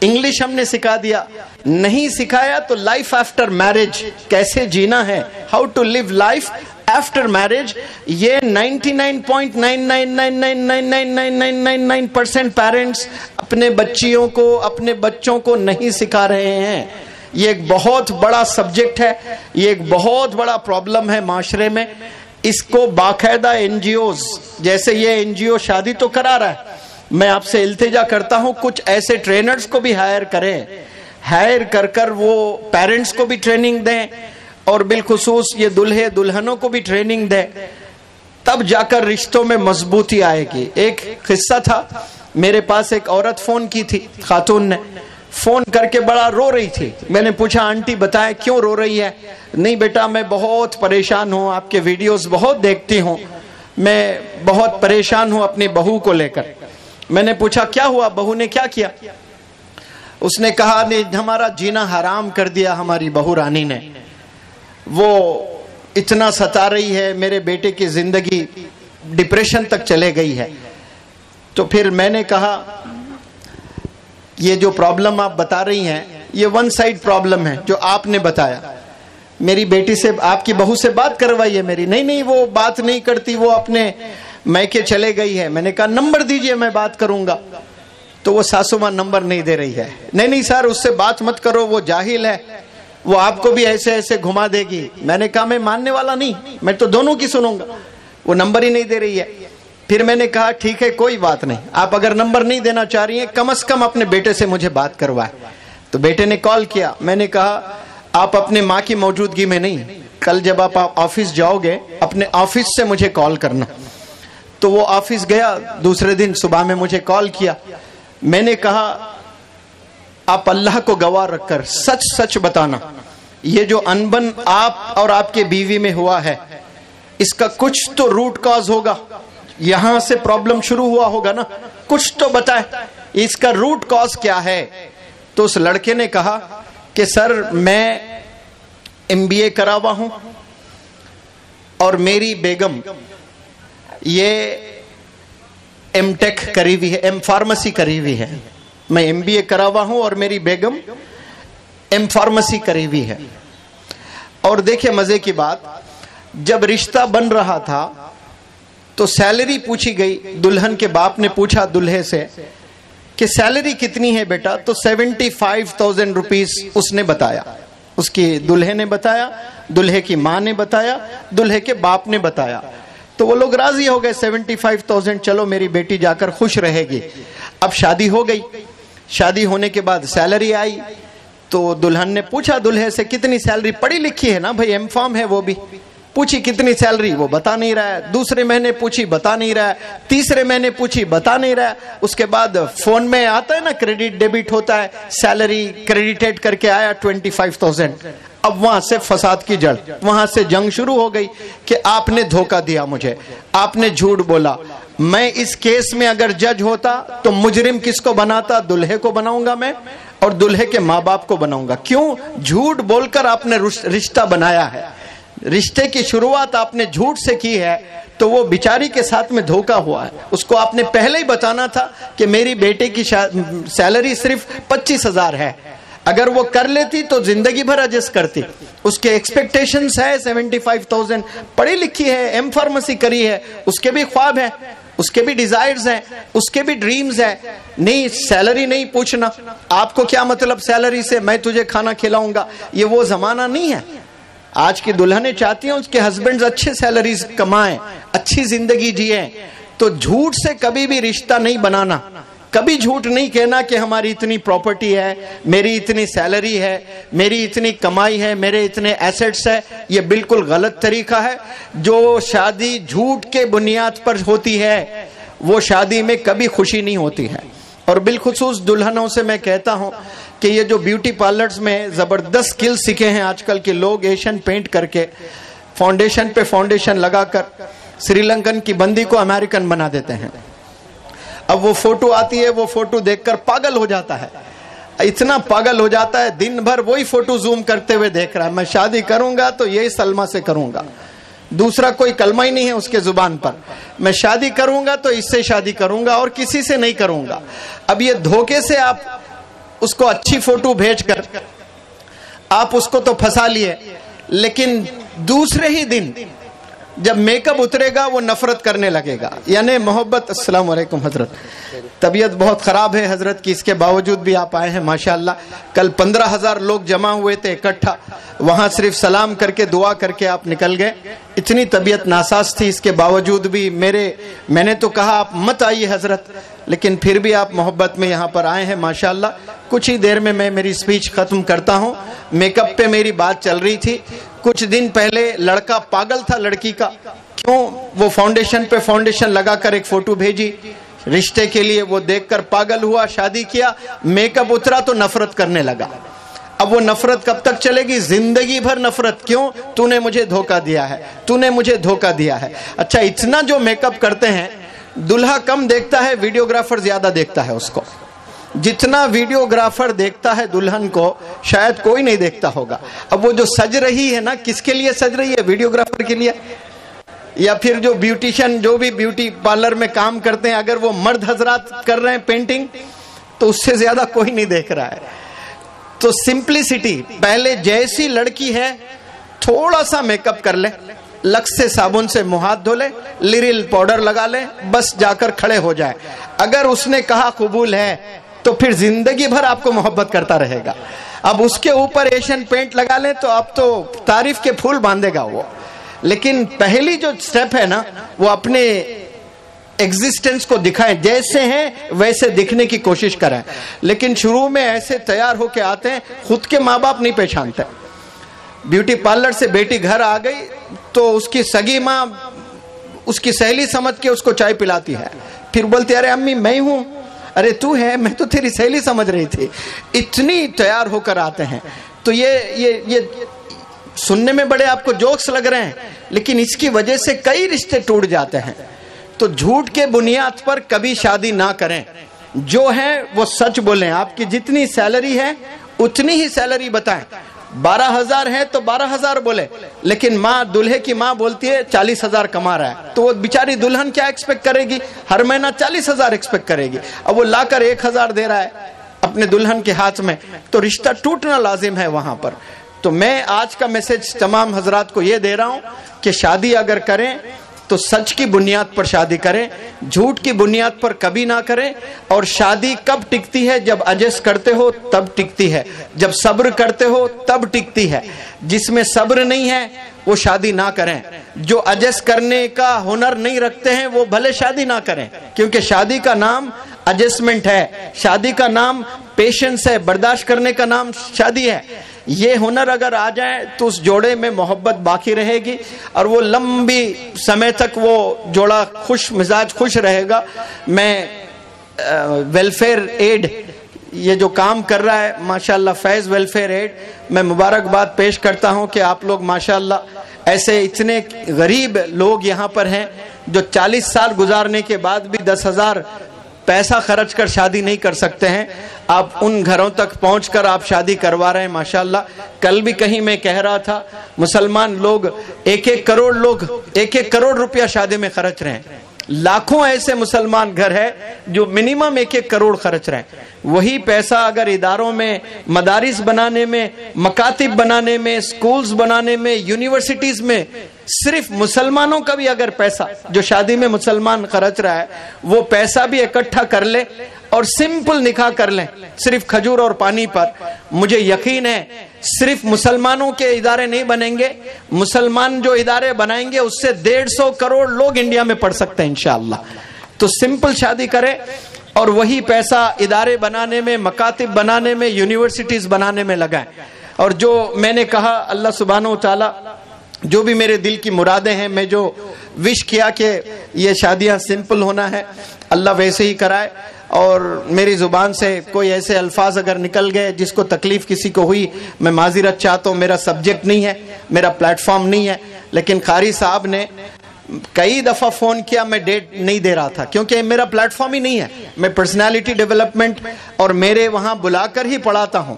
انگلش ہم نے سکھا دیا. نہیں سکھایا تو لائف آفٹر میرج کیسے جینا ہے، how to live life after marriage, یہ 99.99999999% پیرنٹس اپنے بچیوں کو، اپنے بچوں کو نہیں سکھا رہے ہیں. یہ ایک بہت بڑا سبجیکٹ ہے، یہ ایک بہت بڑا پرابلم ہے معاشرے میں. اس کو باقاعدہ NGOs، جیسے یہ NGO شادی تو کرا رہا ہے، میں آپ سے التجا کرتا ہوں کچھ ایسے ٹرینرز کو بھی ہائر کریں، ہائر کر وہ پیرنٹس کو بھی ٹریننگ دیں، اور بالخصوص یہ دلہے دلہنوں کو بھی ٹریننگ دیں. تب جا کر رشتوں میں مضبوطی آئے گی. ایک قصہ تھا، میرے پاس ایک عورت فون کی تھی، خاتون نے فون کر کے بڑا رو رہی تھی. میں نے پوچھا آنٹی بتائیں کیوں رو رہی ہے؟ نہیں بیٹا میں بہت پریشان ہوں، آپ کے ویڈیوز بہت دیکھتی ہوں، میں بہت پریشان ہوں اپنی بہو کو لے کر. میں نے پوچھا کیا ہوا، بہو نے کیا کیا؟ اس نے کہا ہمارا جینا حرام کر دیا ہماری بہو رانی نے، وہ اتنا ستا رہی ہے، میرے بیٹے کی زندگی ڈپریشن تک چلے گئی ہے. تو پھر میں نے کہا یہ جو پرابلم آپ بتا رہی ہیں یہ ون سائڈ پرابلم ہے جو آپ نے بتایا. میری بیٹی سے آپ کی بہو سے بات کروائیے میری. نہیں وہ بات نہیں کرتی, وہ اپنے میکے چلے گئی ہے. میں نے کہا نمبر دیجئے میں بات کروں گا. تو وہ ساسو ماں نمبر نہیں دے رہی ہے. نہیں سر اس سے بات مت کرو, وہ جاہل ہے, وہ آپ کو بھی ایسے ایسے گھما دے گی. میں نے کہا میں ماننے والا نہیں, میں تو دونوں کی سنوں گا. وہ نمبر ہی نہیں دے رہی ہے. پھر میں نے کہا ٹھیک ہے کوئی بات نہیں, آپ اگر نمبر نہیں دینا چاہ رہی ہیں کم از کم اپنے بیٹے سے مجھے بات کروائے. تو بیٹے نے کال کیا. میں نے کہا آپ اپنے ماں کی موجودگی میں نہیں, کل جب آپ آفس جاؤ گے اپنے آفس سے مجھے کال کرنا. تو وہ آفس گیا, دوسرے دن صبح میں مجھے کال کیا. میں نے کہا آپ اللہ کو گواہ رکھ کر سچ سچ بتانا, یہ جو انبن آپ اور آپ کے بیوی میں ہوا ہے اس کا کچھ تو روٹ کاز ہوگا, یہاں سے پرابلم شروع ہوا ہوگا نا, کچھ تو بتائے اس کا روٹ کاز کیا ہے. تو اس لڑکے نے کہا کہ سر میں MBA کرا ہوا ہوں اور میری بیگم یہ M.Tech کری ہوئی ہے, M فارمیسی کری ہوئی ہے. میں MBA کرا ہوا ہوں اور میری بیگم M فارمیسی کری ہوئی ہے. اور دیکھیں مزے کی بات, جب رشتہ بن رہا تھا تو سیلری پوچھی گئی. دلہن کے باپ نے پوچھا دلہے سے کہ سیلری کتنی ہے بیٹا, تو 75,000 روپیز اس نے بتایا, اس کی دلہے نے بتایا, دلہے کی ماں نے بتایا, دلہے کے باپ نے بتایا. تو وہ لوگ راضی ہو گئے 75,000, چلو میری بیٹی جا کر خوش رہے گی. اب شادی ہو گئی. شادی ہونے کے بعد سیلری آئی تو دلہن نے پوچھا دلہے سے کتنی سیلری, پڑھی لکھی ہے نا بھائی, M فارم ہے وہ بھی, پوچھی کتنی سیلری, وہ بتا نہیں رہا ہے. دوسرے مہینے پوچھی بتا نہیں رہا ہے. تیسرے مہینے پوچھی بتا نہیں رہا ہے. اس کے بعد فون میں آتا ہے نا کریڈٹ ڈیبٹ ہوتا ہے, سیلری کریڈیٹیڈ کر کے آیا 25,000. اب وہاں سے فساد کی جڑ, وہاں سے جنگ شروع ہو گئی کہ آپ نے دھوکہ دیا مجھے, آپ نے جھوٹ بولا. میں اس کیس میں اگر جج ہوتا تو مجرم کس کو بناتا, دلہے کو بناؤں گا میں اور دلہے کے ماں باپ کو بناؤں گا. کیوں؟ جھوٹ بول کر آپ نے رشتہ بنایا ہے, رشتے کی شروعات آپ نے جھوٹ سے کی ہے, تو وہ بیچاری کے ساتھ میں دھوکہ ہوا ہے. اس کو آپ نے پہلے ہی بتانا تھا کہ میری بیٹے کی سیلری صرف 25,000 ہے. اگر وہ کر لیتی تو زندگی بھر ایڈجسٹ کرتی. اس کے ایکسپیکٹیشنز ہے 75,000, پڑھی لکھی ہے, M فارمیسی کری ہے, اس کے بھی خواب ہیں, اس کے بھی ڈیزائرز ہیں, اس کے بھی ڈریمز ہیں. نہیں سیلری نہیں پوچھنا, آپ کو کیا مطلب سیلری سے, میں تجھے کھانا کھلاؤں گا. یہ وہ زمانہ نہیں ہے. آج کی دلہنیں چاہتی ہیں اس کے ہسبینڈز اچھے سیلریز کمائیں, اچھی زندگی جئیں. تو جھوٹ سے کبھی بھی رشتہ نہیں بنانا, کبھی جھوٹ نہیں کہنا کہ ہماری اتنی پراپرٹی ہے, میری اتنی سیلری ہے, میری اتنی کمائی ہے, میرے اتنے ایسٹس ہے. یہ بالکل غلط طریقہ ہے. جو شادی جھوٹ کے بنیاد پر ہوتی ہے وہ شادی میں کبھی خوشی نہیں ہوتی ہے. اور بالخصوص دلہنوں سے میں کہتا ہوں کہ یہ جو بیوٹی پارلرز میں زبردست سکل سیکھے ہیں آج کل کے لوگ, ایشین پینٹ کر کے فاؤنڈیشن پہ فاؤنڈیشن لگا کر سری لنکن کی بندی کو امریکن بنا دیتے ہیں. اب وہ فوٹو آتی ہے, وہ فوٹو دیکھ کر پاگل ہو جاتا ہے, اتنا پاگل ہو جاتا ہے, دن بھر وہی فوٹو زوم کرتے ہوئے دیکھ رہا ہے. میں شادی کروں گا تو یہی سلمہ سے کروں گا, دوسرا کوئی کلمہ ہی نہیں ہے اس کے زبان پر. میں شادی کروں گا تو اس سے شادی کروں گا اور کسی سے نہیں کروں گا. اب یہ دھوکے سے آپ اس کو اچھی فوٹو بھیج کر آپ اس کو تو پھنسا لیے, لیکن دوسرے ہی دن جب میک اپ اترے گا وہ نفرت کرنے لگے گا. یعنی محبت. السلام علیکم حضرت, طبیعت بہت خراب ہے حضرت کی, اس کے باوجود بھی آپ آئے ہیں ماشاءاللہ. کل 15,000 لوگ جمع ہوئے تھے اکٹھا, وہاں صرف سلام کر کے دعا کر کے آپ نکل گئے. اتنی طبیعت ناساز تھی, اس کے باوجود بھی میں نے تو کہا آپ مت آئیے حضرت, لیکن پھر بھی آپ محبت میں یہاں پر آئے ہیں ماشاءاللہ. کچھ ہی دیر میں میری سپیچ ختم کرتا ہوں. میک اپ پہ میری بات چل رہی تھی. کچھ دن پہلے لڑکا پاگل تھا لڑکی کا, کیوں؟ وہ فاؤنڈیشن پہ فاؤنڈیشن لگا کر ایک فوٹو بھیجی رشتے کے لیے, وہ دیکھ کر پاگل ہوا, شادی کیا, میک اپ اترا تو نفرت کرنے لگا. اب وہ نفرت کب تک چلے گی؟ زندگی بھر نفرت. کیوں؟ تو نے مجھے دھوکہ دیا ہے, تو نے مجھے دھوکہ دیا ہے. اچھا اتنا جو میک اپ کرتے ہیں, دلہا کم دیکھتا ہے, ویڈیوگرافر زیادہ دیکھتا ہے اس کو. جتنا ویڈیوگرافر دیکھتا ہے دلہن کو شاید کوئی نہیں دیکھتا ہوگا. اب وہ جو سج رہی ہے نا, کس کے لیے سج رہی ہے؟ ویڈیوگرافر کے لیے. یا پھر جو بیوٹیشن جو بھی بیوٹی پارلر میں کام کرتے ہیں اگر وہ مرد حضرات کر رہے ہیں پینٹنگ تو اس سے زیادہ کوئی نہیں دیکھ رہا ہے. تو سمپلسٹی, پہلے جیسی لڑکی ہے تھوڑا سا میک اپ کر لے, لکس سے صابن سے منہ ہاتھ دھو لے, لیرل پاؤڈر لگا لے, بس جا کر کھڑے ہو جائے. اگر اس نے کہا قبول ہے تو پھر زندگی بھر آپ کو محبت کرتا رہے گا. اب اس کے اوپر ایشین پینٹ لگا لیں تو اب تو تعریف کے پھول باندھے گا وہ. لیکن پہلی جو سٹیپ ہے نا وہ اپنے ایگزسٹنس کو دکھائیں, جیسے ہیں ویسے دکھنے کی کوشش کریں. لیکن شروع میں ایسے تیار ہو کے آتے ہیں خود کے ماں باپ نہیں پہچانتے. بیوٹی پارلر سے بیٹی گھر آ گئی تو اس کی سگی ماں اس کی سہیلی سمجھ کے اس کو چائے پلاتی ہے, پھر بولتی ارے امی میں ہوں, ارے تو ہے, میں تو تیری سہیلی سمجھ رہی تھی. اتنی تیار ہو کر آتے ہیں. تو یہ سننے میں بڑے آپ کو جوکس لگ رہے ہیں لیکن اس کی وجہ سے کئی رشتے ٹوٹ جاتے ہیں. تو جھوٹ کے بنیاد پر کبھی شادی نہ کریں, جو ہے وہ سچ بولیں. آپ کی جتنی سیلری ہے اتنی ہی سیلری بتائیں. 12,000 ہے تو 12,000 بولے, لیکن ماں دلہے کی ماں بولتی ہے 40,000 کما رہا ہے, تو وہ بیچاری دلہن کیا ایکسپیکٹ کرے گی, ہر مہینہ 40,000 ایکسپیکٹ کرے گی. اب وہ لا کر 1,000 دے رہا ہے اپنے دلہن کے ہاتھ میں, تو رشتہ ٹوٹنا لازم ہے وہاں پر. تو میں آج کا میسج تمام حضرات کو یہ دے رہا ہوں کہ شادی اگر کریں تو سچ کی بنیاد پر شادی کریں, جھوٹ کی بنیاد پر کبھی نہ کریں. اور شادی کب ٹکتی ہے, جب ایڈجسٹ کرتے ہو تب ٹکتی ہے, جب صبر کرتے ہو تب ٹکتی ہے. جس میں صبر نہیں ہے وہ شادی نہ کریں. جو ایڈجسٹ کرنے کا ہنر نہیں رکھتے ہیں وہ بھلے شادی نہ کریں, کیونکہ شادی کا نام ایڈجسٹمنٹ ہے, شادی کا نام پیشنس ہے, برداشت کرنے کا نام شادی ہے. یہ ہنر اگر آ جائے تو اس جوڑے میں محبت باقی رہے گی اور وہ لمبی سمے تک وہ جوڑا خوش مزاج خوش رہے گا. میں ویلفیئر ایڈ یہ جو کام کر رہا ہے ماشاءاللہ فیض ویلفیئر ایڈ, میں مبارکباد پیش کرتا ہوں کہ آپ لوگ ماشاءاللہ ایسے اتنے غریب لوگ یہاں پر ہیں جو 40 سال گزارنے کے بعد بھی 10,000 پیسہ خرچ کر شادی نہیں کر سکتے ہیں. آپ ان گھروں تک پہنچ کر آپ شادی کروا رہے ہیں ماشاءاللہ. کل بھی کہیں میں کہہ رہا تھا مسلمان لوگ 1 کروڑ روپیہ شادی میں خرچ رہے ہیں. لاکھوں ایسے مسلمان گھر ہے جو منیمم 1 کروڑ خرچ رہے ہیں. وہی پیسہ اگر اداروں میں مدارس بنانے میں, مکاتب بنانے میں, سکولز بنانے میں, یونیورسٹیز میں, صرف مسلمانوں کا بھی اگر پیسہ جو شادی میں مسلمان خرچ رہا ہے وہ پیسہ بھی اکٹھا کر لے اور سمپل نکاح کر لیں صرف کھجور اور پانی پر, مجھے یقین ہے صرف مسلمانوں کے ادارے نہیں بنیں گے, مسلمان جو ادارے بنائیں گے اس سے 150 کروڑ لوگ انڈیا میں پڑھ سکتے ہیں انشاءاللہ. تو سمپل شادی کریں اور وہی پیسہ ادارے بنانے میں, مکاتب بنانے میں, یونیورسٹیز بنانے میں لگائیں. اور جو میں نے کہا اللہ سبحانہ و تعالی جو بھی میرے دل کی مرادیں ہیں, میں جو وش کیا کہ یہ شادیاں سمپل ہونا ہے, اللہ ویسے ہی کرائے. اور میری زبان سے کوئی ایسے الفاظ اگر نکل گئے جس کو تکلیف کسی کو ہوئی, میں معذرت چاہتا ہوں. میرا سبجیکٹ نہیں ہے, میرا پلیٹ فارم نہیں ہے, لیکن قاری صاحب نے کئی دفعہ فون کیا, میں ڈیٹ نہیں دے رہا تھا کیونکہ میرا پلیٹ فارم ہی نہیں ہے. میں پرسنالٹی ڈیولپمنٹ اور میرے وہاں بلا کر ہی پڑھاتا ہوں.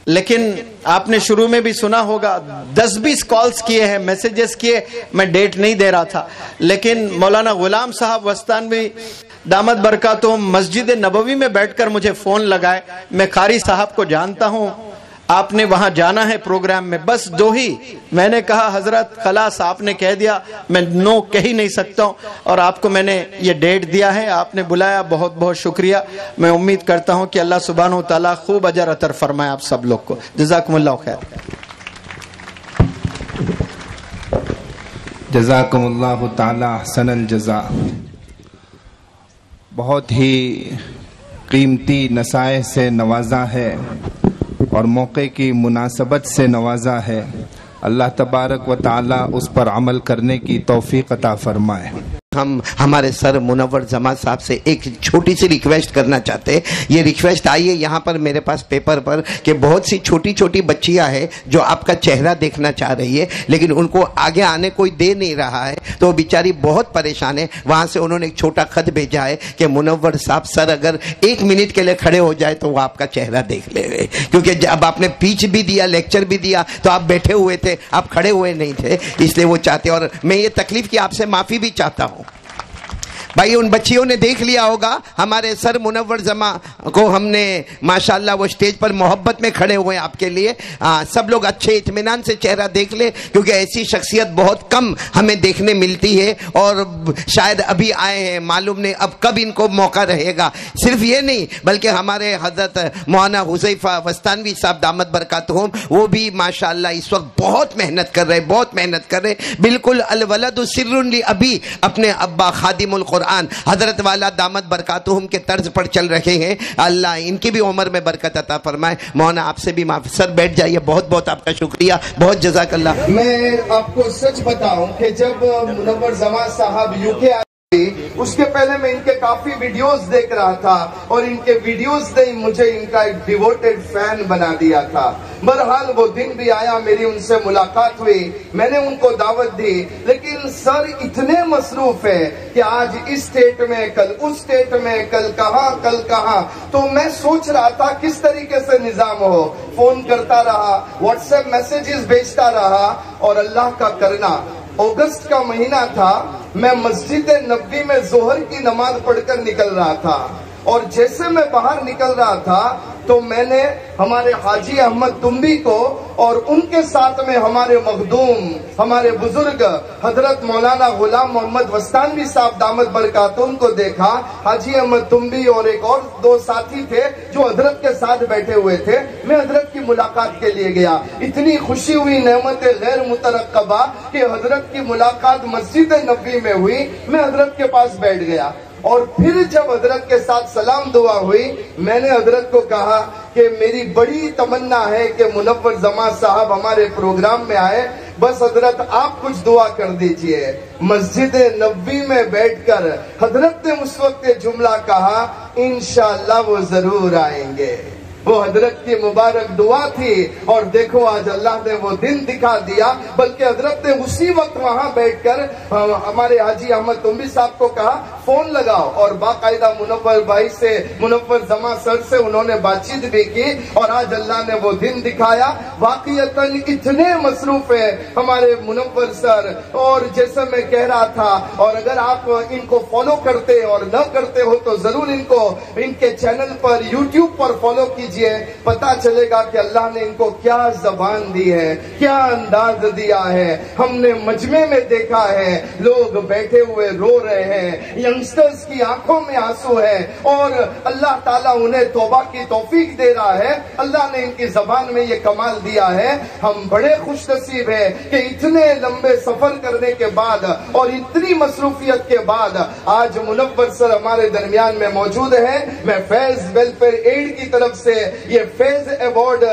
لیکن آپ نے شروع میں بھی سنا ہوگا 10-20 کالز کیے ہیں, میسیجز کیے, میں ڈیٹ نہیں دے رہا تھا. لیکن مولانا غلام صاحب وستانوی دامت برکاتہم مسجد نبوی میں بیٹھ کر مجھے فون لگائے. میں قاری صاحب کو جانتا ہوں, آپ نے وہاں جانا ہے پروگرام میں, بس 2 ہی. میں نے کہا حضرت خلاص آپ نے کہہ دیا, میں نو کہہ ہی نہیں سکتا ہوں, اور آپ کو میں نے یہ ڈیٹ دیا ہے, آپ نے بلایا, بہت بہت شکریہ. میں امید کرتا ہوں کہ اللہ سبحانہ و تعالیٰ خوب اجر عطا فرمائے آپ سب لوگ کو. جزاکم اللہ خیر. جزاکم اللہ تعالی احسن الجزاء. بہت ہی قیمتی نصائح سے نوازا ہے اور موقع کی مناسبت سے نوازا ہے. اللہ تبارک و تعالی اس پر عمل کرنے کی توفیق عطا فرمائے. ہم ہمارے سر منور جماعت صاحب سے ایک چھوٹی سی ریکویسٹ کرنا چاہتے ہیں. یہ ریکویسٹ آئی ہے یہاں پر میرے پاس پیپر پر کہ بہت سی چھوٹی چھوٹی بچیاں ہیں جو آپ کا چہرہ دیکھنا چاہ رہی ہے لیکن ان کو آگے آنے کوئی دے نہیں رہا ہے, تو بیچاری بہت پریشان ہے. وہاں سے انہوں نے ایک چھوٹا خط بھیجا ہے کہ منور صاحب سر اگر 1 منٹ کے لیے کھڑے ہو جائے تو وہ آپ کا چہرہ دیکھ لے گئے, کیونکہ جب آپ نے پیچ بھی دیا, لیکچر بھی دیا, تو آپ بیٹھے ہوئے تھے, آپ کھڑے ہوئے نہیں تھے, اس لیے وہ چاہتے. اور میں یہ تکلیف کی آپ سے معافی بھی چاہتا ہوں. بھائی ان بچیوں نے دیکھ لیا ہوگا ہمارے سر منور جمع کو, ہم نے ماشاءاللہ وہ سٹیج پر محبت میں کھڑے ہوئے آپ کے لیے. سب لوگ اچھے اطمینان سے چہرہ دیکھ لے, کیونکہ ایسی شخصیت بہت کم ہمیں دیکھنے ملتی ہے اور شاید ابھی آئے ہیں, معلوم نہیں اب کب ان کو موقع رہے گا. صرف یہ نہیں بلکہ ہمارے حضرت مولانا حذیفہ وستانوی صاحب دامت برکاتہم, وہ بھی ماشاءاللہ اس وقت بہت محنت کر رہے, بالکل الولد سر لابی, اپنے ابا خادم القرآن حضرت والا دامت برکاتہم کے طرز پر چل رہے ہیں. اللہ ان کی بھی عمر میں برکت عطا فرمائے. مولانا آپ سے بھی معافی, سر بیٹھ جائیے. بہت بہت آپ کا شکریہ, بہت جزاک اللہ. میں آپ کو سچ بتاؤں کہ جب منور جماعت صاحب یو کے اس کے پہلے میں ان کے کافی ویڈیوز دیکھ رہا تھا اور ان کے ویڈیوز نے مجھے ان کا ایک ڈیووٹڈ فین بنا دیا تھا. بہرحال وہ دن بھی آیا, میری ان سے ملاقات ہوئی, میں نے ان کو دعوت دی, لیکن سر اتنے مصروف ہے کہ آج اس اسٹیٹ میں, کل اس اسٹیٹ میں, کل کہاں. تو میں سوچ رہا تھا کس طریقے سے نظام ہو. فون کرتا رہا, واٹس ایپ میسیجز بھیجتا رہا, اور اللہ کا کرنا اگست کا مہینہ تھا. میں مسجد نبوی میں ظہر کی نماز پڑھ کر نکل رہا تھا, اور جیسے میں باہر نکل رہا تھا تو میں نے ہمارے حاجی احمد تنبی کو اور ان کے ساتھ میں ہمارے مخدوم, ہمارے بزرگ حضرت مولانا غلام محمد وستانوی صاحب دامت برکاتہم کو دیکھا. حاجی احمد تنبی اور ایک اور 2 ساتھی تھے جو حضرت کے ساتھ بیٹھے ہوئے تھے. میں حضرت کی ملاقات کے لیے گیا. اتنی خوشی ہوئی, نعمت غیر مترقبہ, کہ حضرت کی ملاقات مسجد نبوی میں ہوئی. میں حضرت کے پاس بیٹھ گیا, اور پھر جب حضرت کے ساتھ سلام دعا ہوئی, میں نے حضرت کو کہا کہ میری بڑی تمنا ہے کہ منور جماعت صاحب ہمارے پروگرام میں آئے, بس حضرت آپ کچھ دعا کر دیجئے. مسجد نبوی میں بیٹھ کر حضرت نے اس وقت جملہ کہا, انشاءاللہ وہ ضرور آئیں گے. وہ حضرت کی مبارک دعا تھی, اور دیکھو آج اللہ نے وہ دن دکھا دیا. بلکہ حضرت نے اسی وقت وہاں بیٹھ کر ہمارے حاجی احمد تنبی صاحب کو کہا فون لگاؤ, اور باقاعدہ منور بھائی سے, منور جماعت سر سے انہوں نے بات چیت بھی کی, اور آج اللہ نے وہ دن دکھایا. واقعتاً اتنے مصروف ہیں ہمارے منور سر, اور جیسے میں کہہ رہا تھا, اور اگر آپ ان کو فالو کرتے اور نہ کرتے ہو تو ضرور ان کو ان کے چینل پر, یوٹیوب پر فالو کیجیے. پتا چلے گا کہ اللہ نے ان کو کیا زبان دی ہے, کیا انداز دیا ہے. ہم نے مجمع میں دیکھا ہے لوگ بیٹھے ہوئے رو رہے ہیں, ینگسٹرز کی آنکھوں میں آنسو ہے, اور اللہ تعالیٰ انہیں توبہ کی توفیق دے رہا ہے. اللہ نے ان کی زبان میں یہ کمال دیا ہے. ہم بڑے خوش نصیب ہیں کہ اتنے لمبے سفر کرنے کے بعد اور اتنی مصروفیت کے بعد آج منور سر ہمارے درمیان میں موجود ہیں. میں فیض ویلفیئر ایڈ کی طرف سے یہ فیض ایوارڈ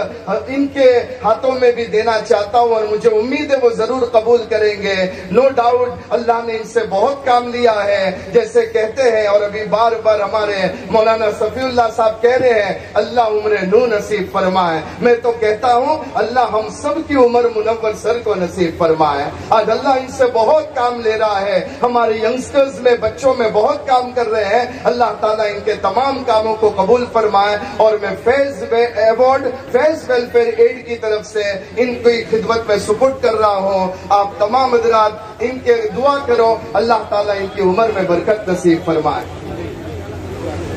ان کے ہاتھوں میں بھی دینا چاہتا ہوں, اور مجھے امید ہے وہ ضرور قبول کریں گے. نو ڈاؤٹ اللہ نے ان سے بہت کام لیا ہے, جیسے کہتے ہیں, اور ابھی بار بار ہمارے مولانا صفی اللہ صاحب کہہ رہے ہیں اللہ عمر نو نصیب فرمائے. میں تو کہتا ہوں اللہ ہم سب کی عمر منور سر کو نصیب فرمائے. آج اللہ ان سے بہت کام لے رہا ہے, ہمارے ینگسٹرز میں, بچوں میں بہت کام کر رہے ہیں. اللہ تعالیٰ ان کے تمام کاموں کو قبول فرمائے. اور میں فیض ایوارڈ فیض ویلفیئر ایڈ کی طرف سے ان کی خدمت میں سپورٹ کر رہا ہوں. آپ تمام حضرات ان کے دعا کرو, اللہ تعالیٰ ان کی عمر میں برکت نصیب فرمائے.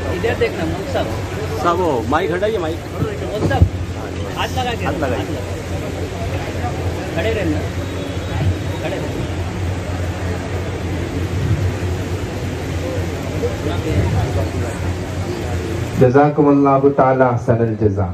ادھر دیکھنا صاحب, وہ مائک ہٹائیے, مائک ہاتھ لگا کے کھڑے رہنا, کھڑے رہنا. جزاکم اللہ تعالی احسن الجزا.